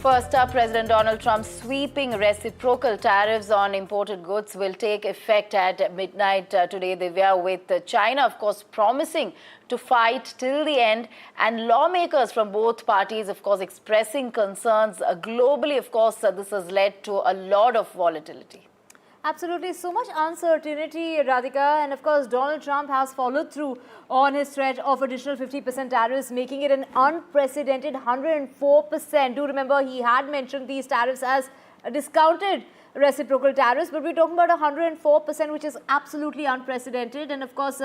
First up, President Donald Trump's sweeping reciprocal tariffs on imported goods will take effect at midnight today, Divya, with China, of course, promising to fight till the end, and lawmakers from both parties, of course, expressing concerns. Globally, of course, this has led to a lot of volatility. Absolutely, so much uncertainty, Radhika, and of course Donald Trump has followed through on his threat of additional 50% tariffs, making it an unprecedented 104%. Do remember he had mentioned these tariffs as discounted reciprocal tariffs, but we're talking about 104%, which is absolutely unprecedented. And of course,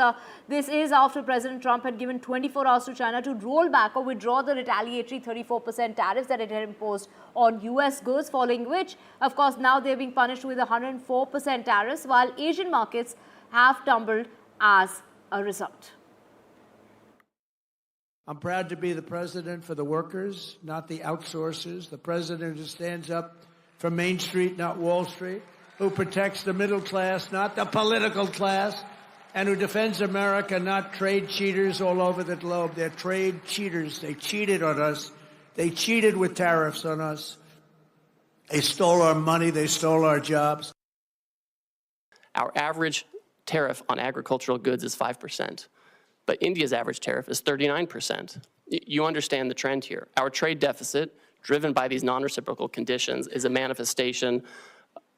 this is after President Trump had given 24 hours to China to roll back or withdraw the retaliatory 34% tariffs that it had imposed on US goods, following which, of course, now they're being punished with 104% tariffs, while Asian markets have tumbled as a result. I'm proud to be the president for the workers, not the outsourcers. The president who stands up for Main Street, not Wall Street, who protects the middle class, not the political class, and who defends America, not trade cheaters all over the globe. They're trade cheaters. They cheated on us. They cheated with tariffs on us. They stole our money. They stole our jobs. Our average tariff on agricultural goods is 5%, but India's average tariff is 39%. You understand the trend here. Our trade deficit, driven by these non-reciprocal conditions, is a manifestation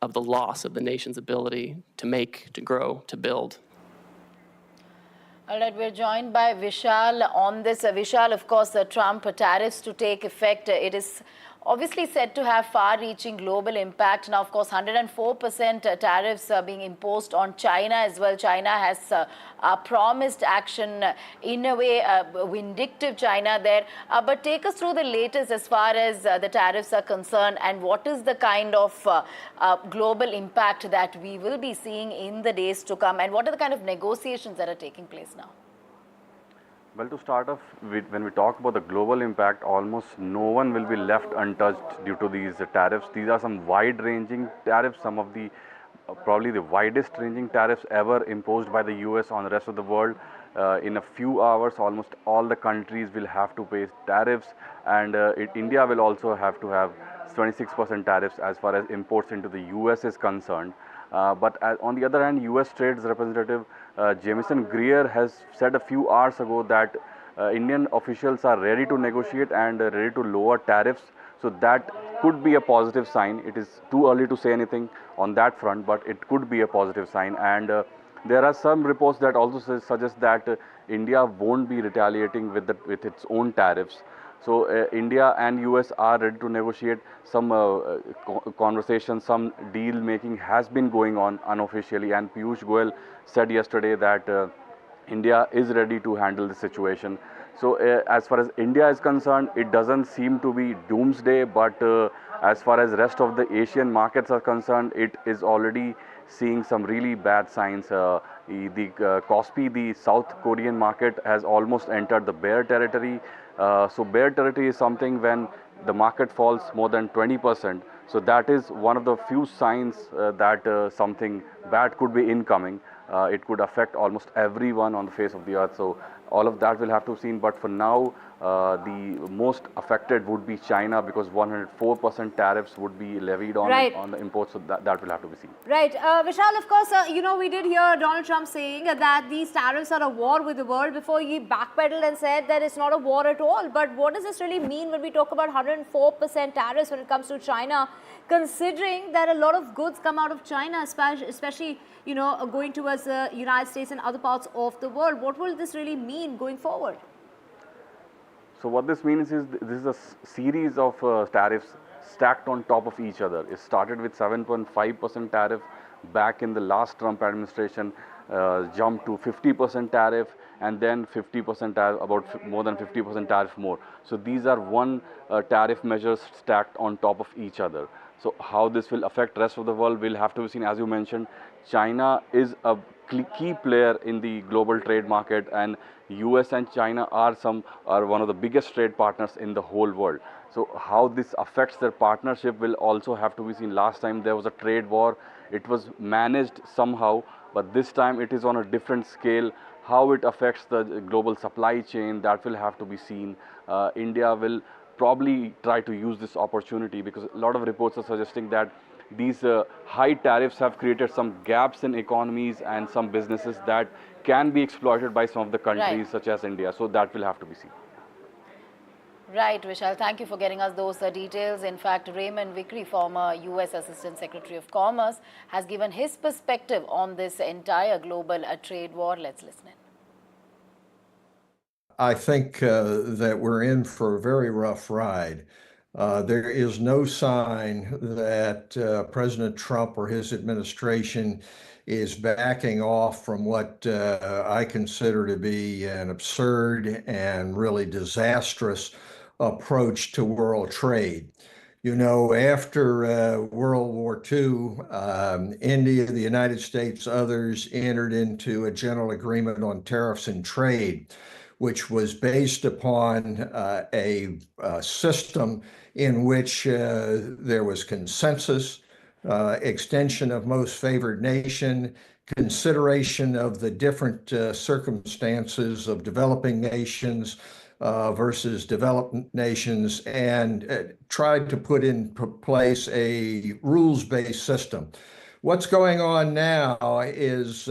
of the loss of the nation's ability to make, to grow, to build. All right, we're joined by Vishal on this. Vishal, of course, the Trump tariffs to take effect. It is obviously said to have far-reaching global impact. Now, of course, 104% tariffs being imposed on China as well. China has promised action in a way, vindictive China there. But take us through the latest as far as the tariffs are concerned, and what is the kind of global impact that we will be seeing in the days to come, and what are the kind of negotiations that are taking place now? Well, to start off with, when we talk about the global impact, almost no one will be left untouched due to these tariffs. These are some wide-ranging tariffs, some of the probably the widest-ranging tariffs ever imposed by the US on the rest of the world. In a few hours, almost all the countries will have to pay tariffs, and India will also have to have 26% tariffs as far as imports into the US is concerned. But on the other hand, US Trade Representative Jamieson Greer has said a few hours ago that Indian officials are ready to negotiate and ready to lower tariffs. So that could be a positive sign. It is too early to say anything on that front, but it could be a positive sign. And there are some reports that also suggest that India won't be retaliating with its own tariffs. So India and US are ready to negotiate. Some conversation, some deal making has been going on unofficially, and Piyush Goyal said yesterday that India is ready to handle the situation. So as far as India is concerned, it doesn't seem to be doomsday, but as far as rest of the Asian markets are concerned, it is already seeing some really bad signs. The KOSPI, the South Korean market, has almost entered the bear territory. So bear territory is something when the market falls more than 20%. So that is one of the few signs that something bad could be incoming. It could affect almost everyone on the face of the earth. So all of that will have to be seen. But for now, the most affected would be China, because 104% tariffs would be levied on, on the imports. So that will have to be seen. Right. Vishal, of course, you know, we did hear Donald Trump saying that these tariffs are a war with the world before he backpedaled and said that it's not a war at all. But what does this really mean when we talk about 104% tariffs when it comes to China, considering that a lot of goods come out of China, especially, you know, going towards the United States and other parts of the world? What will this really mean going forward? So what this means is this is a series of tariffs stacked on top of each other. It started with 7.5% tariff back in the last Trump administration, jumped to 50% tariff, and then 50% tariff, about more than 50% tariff more. So these are one tariff measures stacked on top of each other. So how this will affect rest of the world will have to be seen. As you mentioned, China is a key player in the global trade market, and US and China are one of the biggest trade partners in the whole world. So how this affects their partnership will also have to be seen. Last time there was a trade war, it was managed somehow, but this time it is on a different scale. How it affects the global supply chain, that will have to be seen. India will probably try to use this opportunity, because a lot of reports are suggesting that these high tariffs have created some gaps in economies and some businesses that can be exploited by some of the countries such as India. So that will have to be seen. Right, Vishal. Thank you for getting us those details. In fact, Raymond Vickery, former U.S. Assistant Secretary of Commerce, has given his perspective on this entire global trade war. Let's listen in. I think that we're in for a very rough ride. There is no sign that President Trump or his administration is backing off from what I consider to be an absurd and really disastrous approach to world trade. You know, after World War II, India, the United States, others entered into a general agreement on tariffs and trade, which was based upon a system in which there was consensus, extension of most favored nation, consideration of the different circumstances of developing nations versus developed nations, and tried to put in place a rules-based system. What's going on now is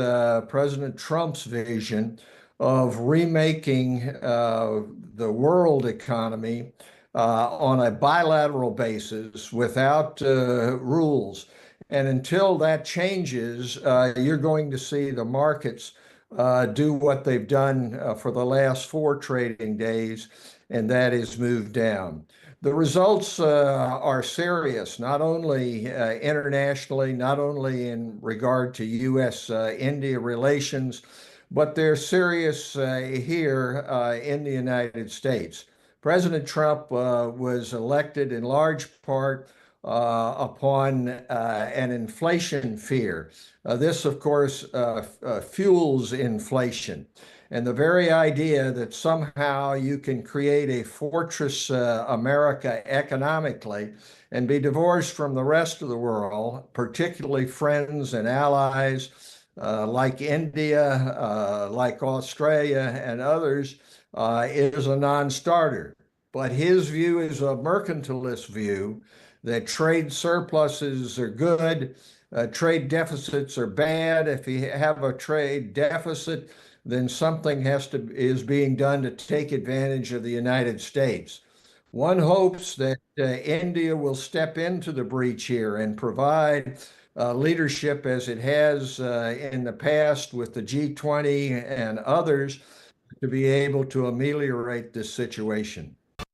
President Trump's vision of remaking the world economy on a bilateral basis without rules. And until that changes, you're going to see the markets do what they've done for the last 4 trading days, and that is move down. The results are serious, not only internationally, not only in regard to U.S.-India relations, but they're serious here in the United States. President Trump was elected in large part upon an inflation fear. This, of course, fuels inflation. And the very idea that somehow you can create a fortress America economically and be divorced from the rest of the world, particularly friends and allies like India, like Australia and others, is a non-starter. But his view is a mercantilist view that trade surpluses are good, trade deficits are bad. If you have a trade deficit, then something is being done to take advantage of the United States. One hopes that India will step into the breach here and provide leadership as it has in the past with the G20 and others to be able to ameliorate this situation.